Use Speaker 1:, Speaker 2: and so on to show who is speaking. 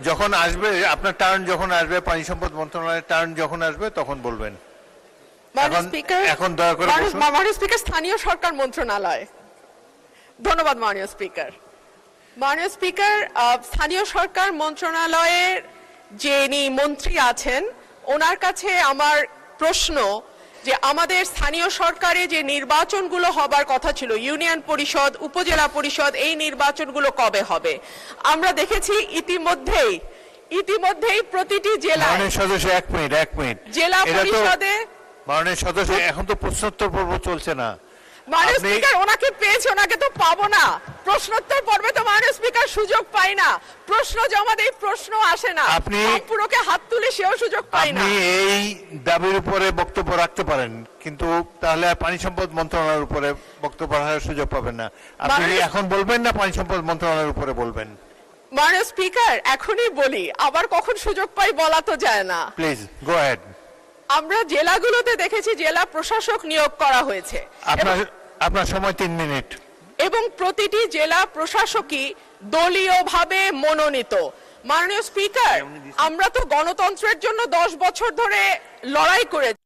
Speaker 1: যখন আসবে আপনার টার্ন, যখন আসবে পানি সম্পদ মন্ত্রণালয়ের টার্ন যখন আসবে তখন বলবেন।
Speaker 2: মাননীয়
Speaker 1: এখন
Speaker 2: স্পিকার,
Speaker 1: এখন দয়া করে বসুন।
Speaker 2: মাননীয় স্পিকার, স্থানীয় সরকার মন্ত্রণালয়। ধন্যবাদ মাননীয় স্পিকার। মাননীয় স্পিকার, স্থানীয় সরকার মন্ত্রণালয়ের যিনি মন্ত্রী আছেন ওনার কাছে আমার প্রশ্ন যে আমাদের স্থানীয় সরকারে যে নির্বাচনগুলো হবার কথা ছিল, ইউনিয়ন পরিষদ, উপজেলা পরিষদ, এই নির্বাচনগুলো কবে হবে? আমরা দেখেছি ইতিমধ্যেই প্রতিটি জেলায়
Speaker 1: মাননীয় সদস্য এক মিনিট
Speaker 2: জেলা পরিষদে।
Speaker 1: মাননীয় সদস্য এখন তো প্রশ্নোত্তর পর্ব চলছে না।
Speaker 2: মাননীয় স্পিকার, ওনাকে পেয়েছি, ওনাকে তো পাবো না। প্রশ্নোত্তর পর্বে তো মাননীয় স্পিকার সুযোগ পাই না, প্রশ্ন জমা দেই, প্রশ্ন আসে না,
Speaker 1: আপনি
Speaker 2: পুরোকে হাত তুলে সেও সুযোগ পাই না।
Speaker 1: আপনি এই দাবির উপরে বক্তব্য রাখতে পারেন, কিন্তু তাহলে আর পানি সম্পদ মন্ত্রণালয়ের উপরে বক্তব্য রাখার সুযোগ পাবেন না। আপনি এখন বলবেন না পানি সম্পদ মন্ত্রণালয়ের উপরে বলবেন?
Speaker 2: মাননীয় স্পিকার, এখনই বলি, আবার কখন সুযোগ পাই বলা তো যায় না।
Speaker 1: Please go ahead.
Speaker 2: আমরা জেলাগুলোতে দেখেছি জেলা প্রশাসক নিয়োগ করা হয়েছে,
Speaker 1: আপনার সময় 3 মিনিট।
Speaker 2: এবং প্রতিটি জেলা প্রশাসকই দলীয়ভাবে মনোনীত। মাননীয় স্পিকার, আমরা তো গণতন্ত্রের জন্য 10 বছর ধরে লড়াই করেছি।